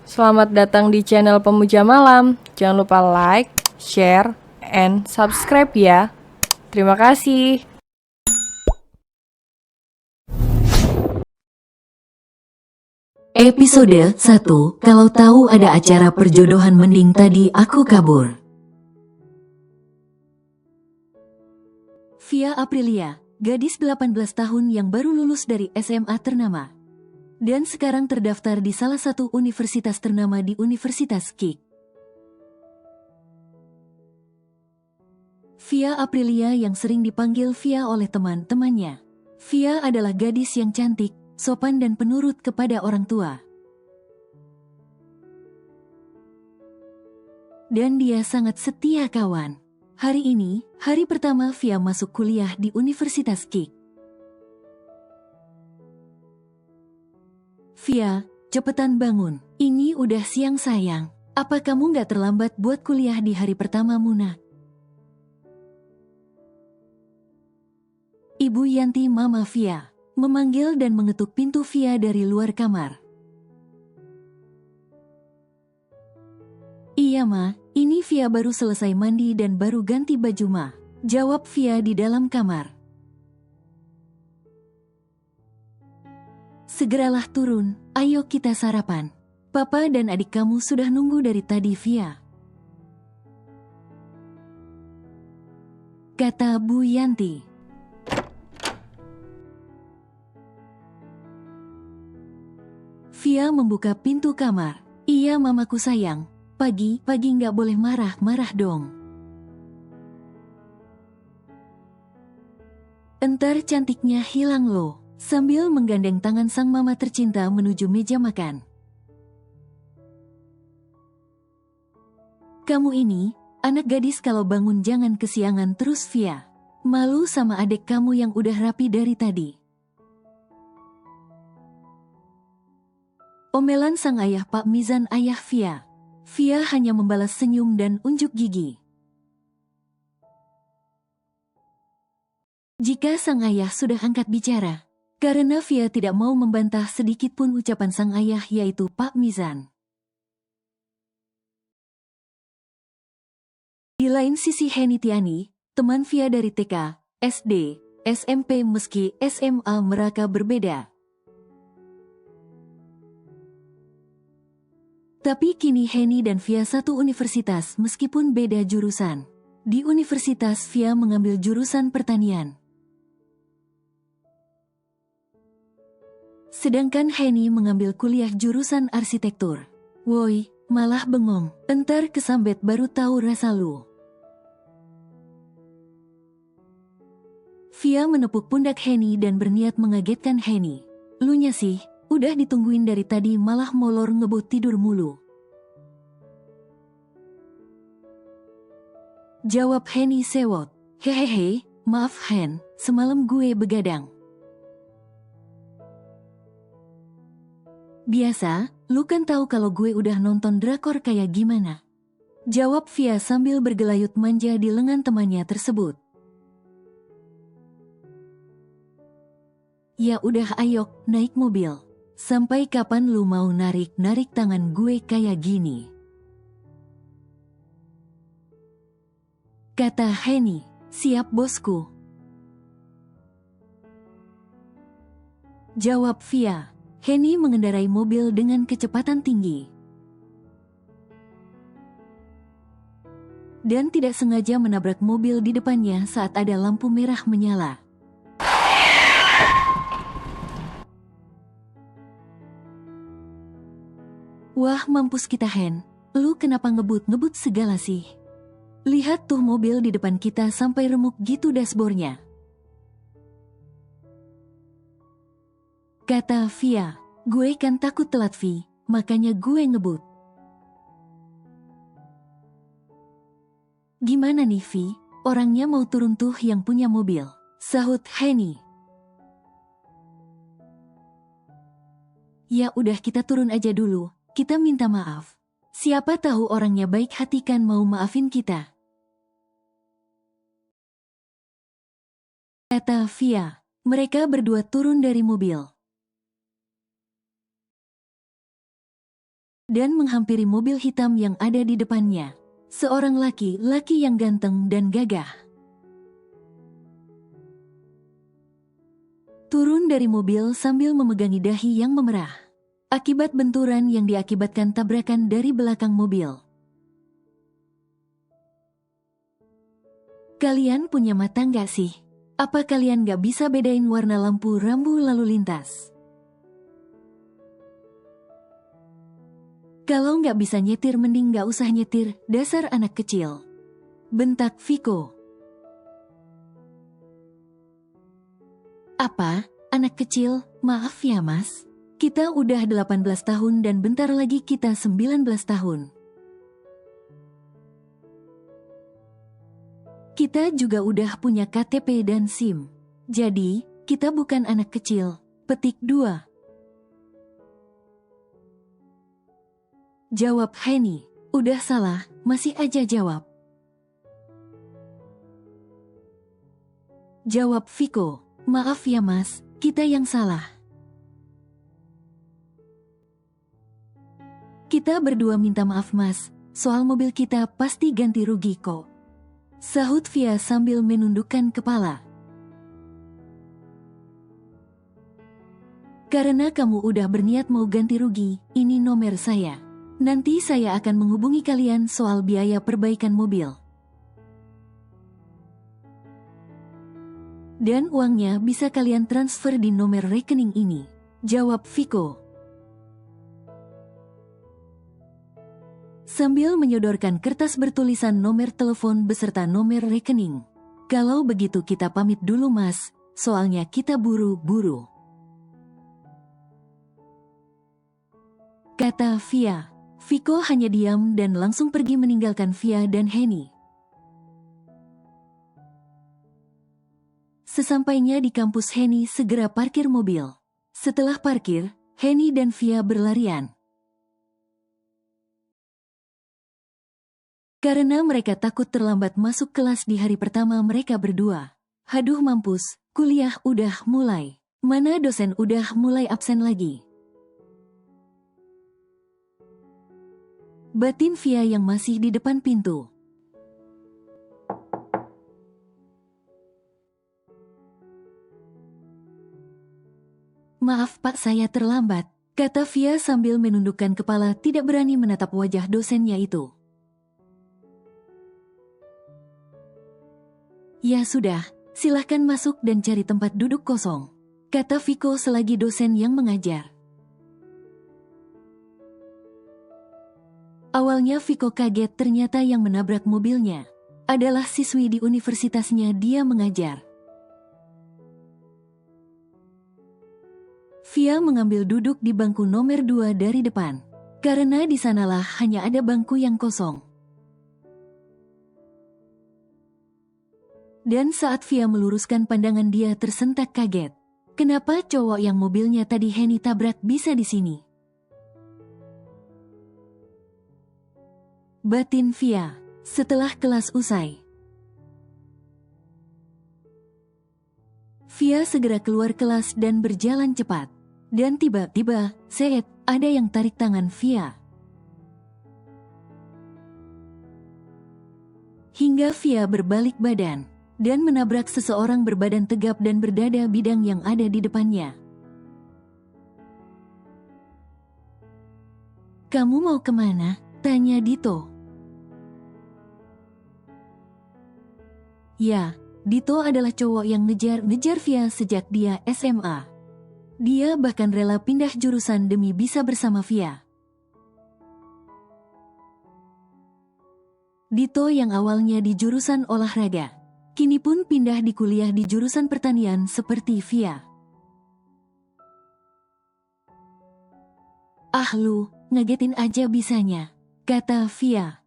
Selamat datang di channel Pemuja Malam. Jangan lupa like, share, and subscribe ya. Terima kasih. Episode 1. Kalau tahu ada acara perjodohan mending tadi aku kabur. Via Aprilia, gadis 18 tahun yang baru lulus dari SMA ternama. Dan sekarang terdaftar di salah satu universitas ternama di Universitas KIK. Via Aprilia yang sering dipanggil Via oleh teman-temannya. Via adalah gadis yang cantik, sopan dan penurut kepada orang tua. Dan dia sangat setia kawan. Hari ini, hari pertama Via masuk kuliah di Universitas KIK. Via, cepetan bangun. Ini udah siang sayang. Apa kamu gak terlambat buat kuliah di hari pertama Muna? Ibu Yanti Mama Via memanggil dan mengetuk pintu Via dari luar kamar. Iya Ma, ini Via baru selesai mandi dan baru ganti baju Ma. Jawab Via di dalam kamar. Segeralah turun, ayo kita sarapan. Papa dan adik kamu sudah nunggu dari tadi Via. Kata Bu Yanti. Via membuka pintu kamar. Iya mamaku sayang, pagi nggak boleh marah dong. Entar cantiknya hilang loh. Sambil menggandeng tangan sang mama tercinta menuju meja makan. Kamu ini, anak gadis kalau bangun jangan kesiangan terus Via. Malu sama adik kamu yang udah rapi dari tadi. Omelan sang ayah Pak Mizan ayah Via. Via hanya membalas senyum dan unjuk gigi. Jika sang ayah sudah angkat bicara, karena Via tidak mau membantah sedikit pun ucapan sang ayah yaitu Pak Mizan. Di lain sisi Heni Tiani, teman Via dari TK, SD, SMP meski SMA mereka berbeda. Tapi kini Heni dan Via satu universitas meskipun beda jurusan. Di universitas Via mengambil jurusan pertanian. Sedangkan Heni mengambil kuliah jurusan arsitektur. Woi, malah bengong. Entar kesambet baru tahu rasa lu. Via menepuk pundak Heni dan berniat mengagetkan Heni. Lunya sih, udah ditungguin dari tadi malah molor ngebut tidur mulu. Jawab Heni sewot. Hehehe, maaf Hen, semalam gue begadang. Biasa, lu kan tahu kalau gue udah nonton drakor kayak gimana. Jawab Via sambil bergelayut manja di lengan temannya tersebut. Ya udah ayo, naik mobil. Sampai kapan lu mau narik-narik tangan gue kayak gini? Kata Heni, siap bosku. Jawab Via. Heni mengendarai mobil dengan kecepatan tinggi. Dan tidak sengaja menabrak mobil di depannya saat ada lampu merah menyala. Wah mampus kita Hen, lu kenapa ngebut-ngebut segala sih? Lihat tuh mobil di depan kita sampai remuk gitu dashboardnya. Kata Via, gue kan takut telat Vi, makanya gue ngebut. Gimana nih Vi, orangnya mau turun tuh yang punya mobil, sahut Heni. Ya udah kita turun aja dulu, kita minta maaf. Siapa tahu orangnya baik hati kan mau maafin kita. Kata Via, mereka berdua turun dari mobil. dan menghampiri mobil hitam yang ada di depannya. Seorang laki-laki yang ganteng dan gagah turun dari mobil sambil memegangi dahi yang memerah. Akibat benturan yang diakibatkan tabrakan dari belakang mobil. Kalian punya mata nggak sih? Apa kalian nggak bisa bedain warna lampu rambu lalu lintas? Kalau nggak bisa nyetir mending nggak usah nyetir, dasar anak kecil. Bentak Viko. Apa? Anak kecil? Maaf ya mas. Kita udah 18 tahun dan bentar lagi kita 19 tahun. Kita juga udah punya KTP dan SIM. Jadi, kita bukan anak kecil. Petik 2. Jawab Henny. Udah salah, masih aja jawab. Jawab Viko. Maaf ya mas, kita yang salah. Kita berdua minta maaf mas, soal mobil kita pasti ganti rugi kok. Sahut Via sambil menundukkan kepala. Karena kamu udah berniat mau ganti rugi, ini nomor saya. Nanti saya akan menghubungi kalian soal biaya perbaikan mobil. Dan uangnya bisa kalian transfer di nomor rekening ini. Jawab Viko. Sambil menyodorkan kertas bertulisan nomor telepon beserta nomor rekening. Kalau begitu kita pamit dulu mas, soalnya kita buru-buru. Kata Via. Viko hanya diam dan langsung pergi meninggalkan Via dan Henny. Sesampainya di kampus Henny segera parkir mobil. Setelah parkir, Henny dan Via berlarian. Karena mereka takut terlambat masuk kelas di hari pertama mereka berdua. Haduh mampus, kuliah udah mulai. Mana dosen udah mulai absen lagi. Batin Via yang masih di depan pintu. Maaf pak saya terlambat, kata Via sambil menundukkan kepala tidak berani menatap wajah dosennya itu. Ya sudah, silahkan masuk dan cari tempat duduk kosong, kata Viko selagi dosen yang mengajar. Awalnya Viko kaget ternyata yang menabrak mobilnya adalah siswi di universitasnya dia mengajar. Via mengambil duduk di bangku nomor 2 dari depan, karena di sanalah hanya ada bangku yang kosong. Dan saat Via meluruskan pandangan dia tersentak kaget. Kenapa cowok yang mobilnya tadi Henny tabrak bisa di sini? Batin Via, setelah kelas usai. Via segera keluar kelas dan berjalan cepat. Dan tiba-tiba, seet, ada yang tarik tangan Via. Hingga Via berbalik badan dan menabrak seseorang berbadan tegap dan berdada bidang yang ada di depannya. Kamu mau kemana? Tanya Dito. Ya, Dito adalah cowok yang ngejar Via sejak dia SMA. Dia bahkan rela pindah jurusan demi bisa bersama Via. Dito yang awalnya di jurusan olahraga, kini pun pindah di kuliah di jurusan pertanian seperti Via. Ah lu, ngagetin aja bisanya, kata Via.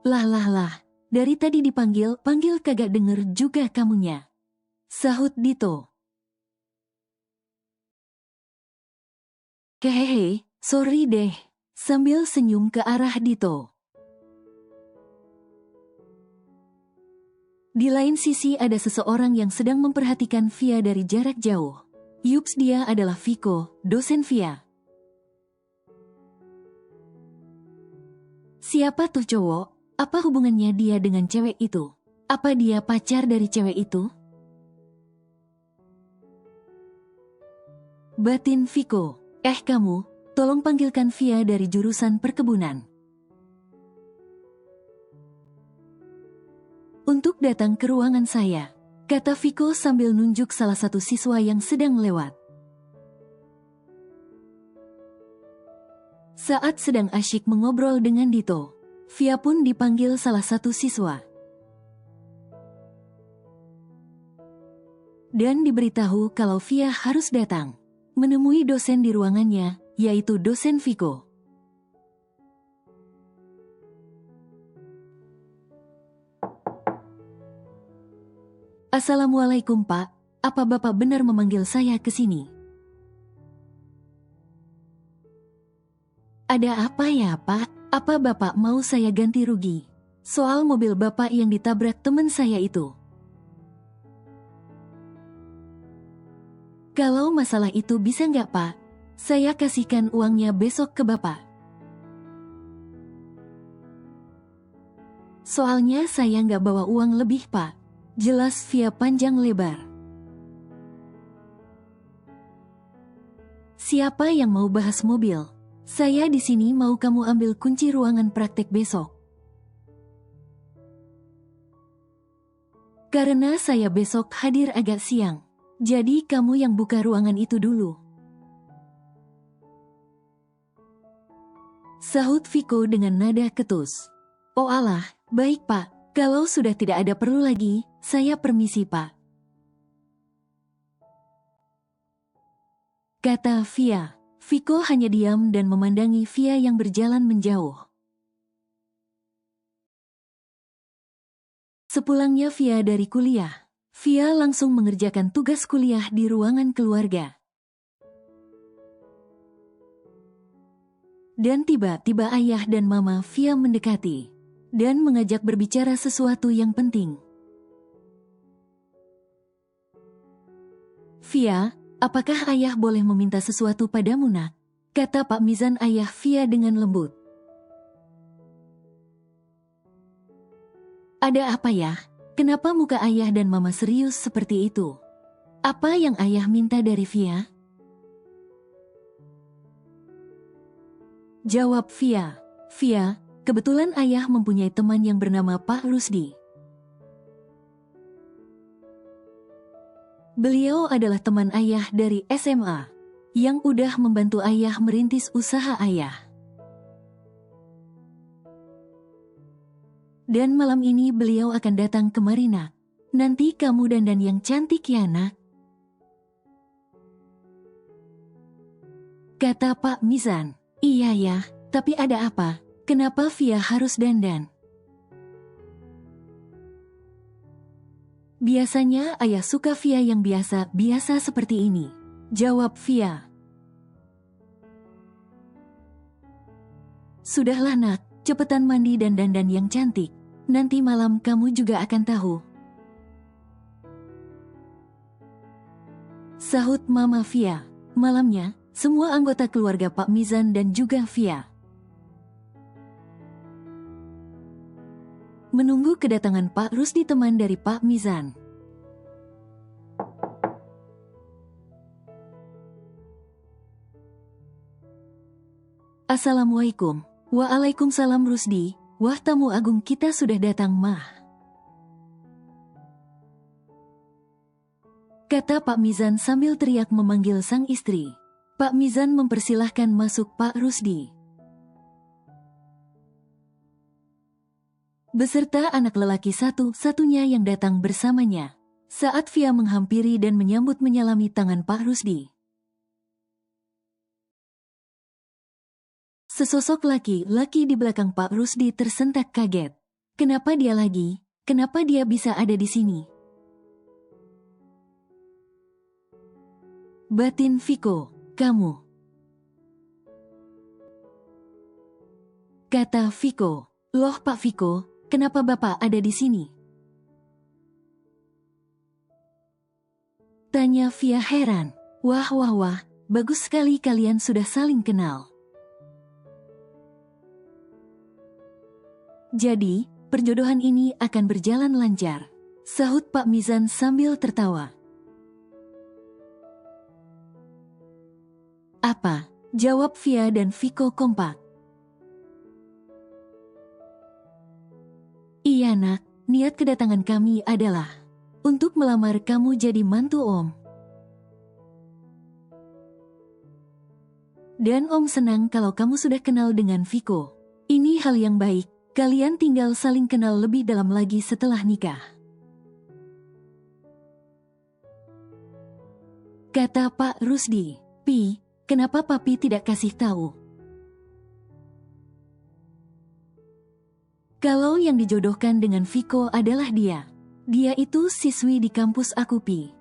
Lah, dari tadi panggil kagak denger juga kamunya. Sahut Dito. Hehehe, sorry deh, sambil senyum ke arah Dito. Di lain sisi ada seseorang yang sedang memperhatikan Via dari jarak jauh. Yups, dia adalah Viko, dosen Via. Siapa tuh cowok? Apa hubungannya dia dengan cewek itu? Apa dia pacar dari cewek itu? Batin Viko. Kamu, tolong panggilkan Via dari jurusan perkebunan. Untuk datang ke ruangan saya, kata Viko sambil nunjuk salah satu siswa yang sedang lewat. Saat sedang asyik mengobrol dengan Dito, Via pun dipanggil salah satu siswa. Dan diberitahu kalau Via harus datang menemui dosen di ruangannya, yaitu dosen Viko. Assalamualaikum Pak, apa Bapak benar memanggil saya ke sini? Ada apa ya Pak? Apa Bapak mau saya ganti rugi? Soal mobil Bapak yang ditabrak teman saya itu. Kalau masalah itu bisa nggak Pak? Saya kasihkan uangnya besok ke Bapak. Soalnya saya nggak bawa uang lebih Pak. Jelas Via panjang lebar. Siapa yang mau bahas mobil? Saya di sini mau kamu ambil kunci ruangan praktek besok. Karena saya besok hadir agak siang. Jadi kamu yang buka ruangan itu dulu. Sahut Viko dengan nada ketus. Oh alah, baik Pak. Kalau sudah tidak ada perlu lagi, saya permisi Pak. Kata Via. Viko hanya diam dan memandangi Via yang berjalan menjauh. Sepulangnya Via dari kuliah, Via langsung mengerjakan tugas kuliah di ruangan keluarga. Dan tiba-tiba ayah dan mama Via mendekati dan mengajak berbicara sesuatu yang penting. Via, apakah ayah boleh meminta sesuatu padamu nak? Kata Pak Mizan ayah Via dengan lembut. Ada apa ya? Kenapa muka ayah dan mama serius seperti itu? Apa yang ayah minta dari Via? Jawab Via. Via, kebetulan ayah mempunyai teman yang bernama Pak Rusdi. Beliau adalah teman ayah dari SMA, yang udah membantu ayah merintis usaha ayah. Dan malam ini beliau akan datang kemari nak. Nanti kamu dandan yang cantik ya nak. Kata Pak Mizan. Iya ya, tapi ada apa? Kenapa Via harus dandan? Biasanya ayah suka Via yang biasa seperti ini. Jawab Via. Sudahlah nak, cepetan mandi dan dandan yang cantik. Nanti malam kamu juga akan tahu. Sahut Mama Via. Malamnya, semua anggota keluarga Pak Mizan dan juga Via menunggu kedatangan Pak Rusdi, teman dari Pak Mizan. Assalamualaikum. Waalaikumsalam Rusdi. Wah, tamu agung kita sudah datang mah. Kata Pak Mizan sambil teriak memanggil sang istri. Pak Mizan mempersilahkan masuk Pak Rusdi beserta anak lelaki satu-satunya yang datang bersamanya. Saat Via menghampiri dan menyalami tangan Pak Rusdi, sesosok laki-laki di belakang Pak Rusdi tersentak kaget. Kenapa dia lagi? Kenapa dia bisa ada di sini? Batin Viko, kamu. Kata Viko. Loh Pak Viko, kenapa Bapak ada di sini? Tanya Via heran. Wah wah wah, bagus sekali kalian sudah saling kenal. Jadi, perjodohan ini akan berjalan lancar, sahut Pak Mizan sambil tertawa. Apa? Jawab Via dan Viko kompak. Iya nak, niat kedatangan kami adalah untuk melamar kamu jadi mantu Om. Dan Om senang kalau kamu sudah kenal dengan Viko. Ini hal yang baik, kalian tinggal saling kenal lebih dalam lagi setelah nikah. Kata Pak Rusdi. Pi, kenapa Papi tidak kasih tahu? Kalau yang dijodohkan dengan Viko adalah dia. Dia itu siswi di kampus aku Pi.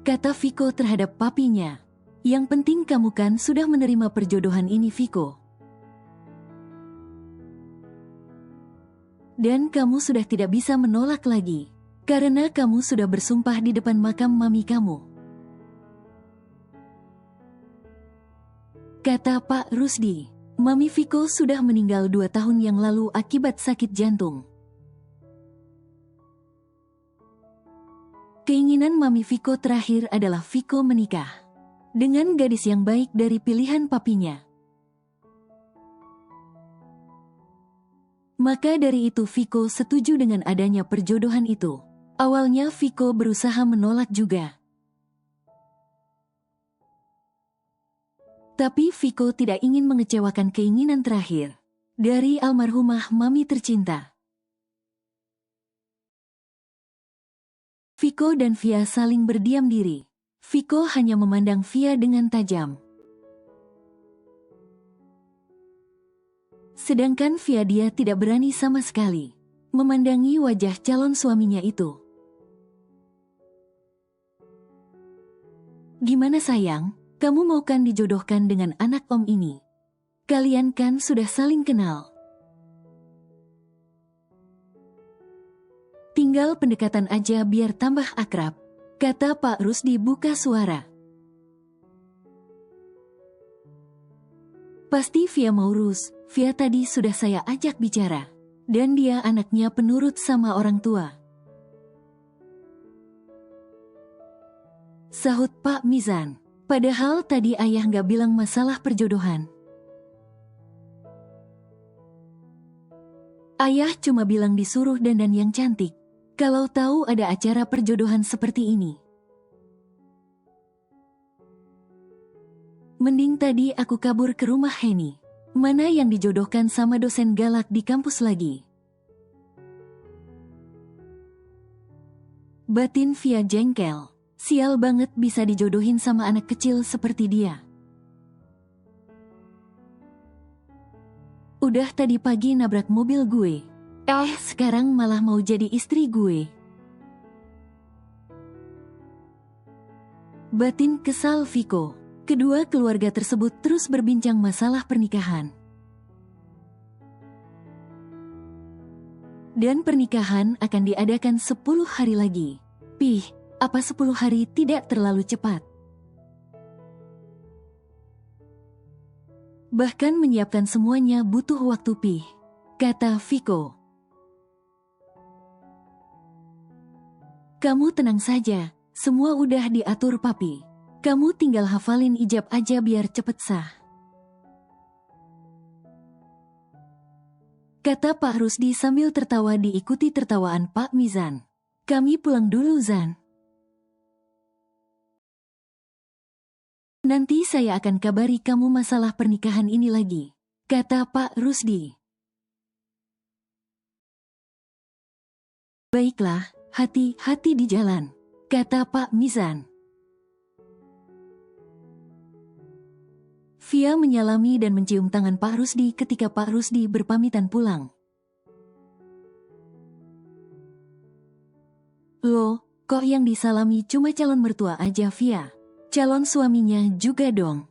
Kata Viko terhadap papinya. Yang penting kamu kan sudah menerima perjodohan ini Viko. Dan kamu sudah tidak bisa menolak lagi. Karena kamu sudah bersumpah di depan makam mami kamu. Kata Pak Rusdi. Mami Viko sudah meninggal 2 tahun yang lalu akibat sakit jantung. Keinginan Mami Viko terakhir adalah Viko menikah dengan gadis yang baik dari pilihan papinya. Maka dari itu Viko setuju dengan adanya perjodohan itu. Awalnya Viko berusaha menolak juga. Tapi Viko tidak ingin mengecewakan keinginan terakhir dari almarhumah Mami tercinta. Viko dan Via saling berdiam diri. Viko hanya memandang Via dengan tajam. Sedangkan Via dia tidak berani sama sekali memandangi wajah calon suaminya itu. Gimana sayang, kamu mau kan dijodohkan dengan anak Om ini? Kalian kan sudah saling kenal. Tinggal pendekatan aja biar tambah akrab, kata Pak Rusdi buka suara. Pasti Via mau urus, Via tadi sudah saya ajak bicara. Dan dia anaknya penurut sama orang tua. Sahut Pak Mizan, padahal tadi ayah nggak bilang masalah perjodohan. Ayah cuma bilang disuruh dandan yang cantik. Kalau tahu ada acara perjodohan seperti ini. Mending tadi aku kabur ke rumah Heni. Mana yang dijodohkan sama dosen galak di kampus lagi. Batin Via jengkel. Sial banget bisa dijodohin sama anak kecil seperti dia. Udah tadi pagi nabrak mobil gue. Sekarang malah mau jadi istri gue. Batin kesal Viko. Kedua keluarga tersebut terus berbincang masalah pernikahan. Dan pernikahan akan diadakan 10 hari lagi. Pih, apa 10 hari tidak terlalu cepat? Bahkan menyiapkan semuanya butuh waktu Pih, kata Viko. Kamu tenang saja, semua udah diatur papi. Kamu tinggal hafalin ijab aja biar cepet sah. Kata Pak Rusdi sambil tertawa diikuti tertawaan Pak Mizan. Kami pulang dulu Zan. Nanti saya akan kabari kamu masalah pernikahan ini lagi, kata Pak Rusdi. Baiklah. Hati-hati di jalan, kata Pak Mizan. Via menyalami dan mencium tangan Pak Rusdi ketika Pak Rusdi berpamitan pulang. Loh, kok yang disalami cuma calon mertua aja Via? Calon suaminya juga dong.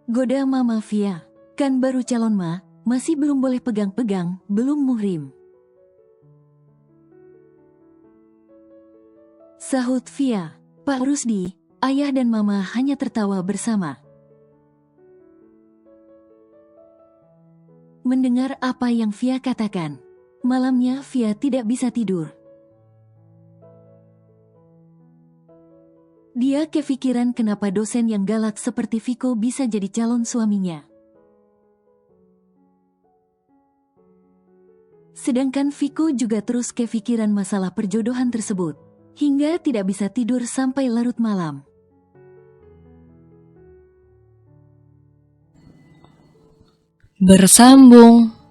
Goda Mama Via, kan baru calon ma. Masih belum boleh pegang-pegang, belum muhrim. Sahut Via. Pak Rusdi, ayah dan mama hanya tertawa bersama. Mendengar apa yang Via katakan, malamnya Via tidak bisa tidur. Dia kepikiran kenapa dosen yang galak seperti Viko bisa jadi calon suaminya. Sedangkan Viko juga terus kepikiran masalah perjodohan tersebut, hingga tidak bisa tidur sampai larut malam. Bersambung.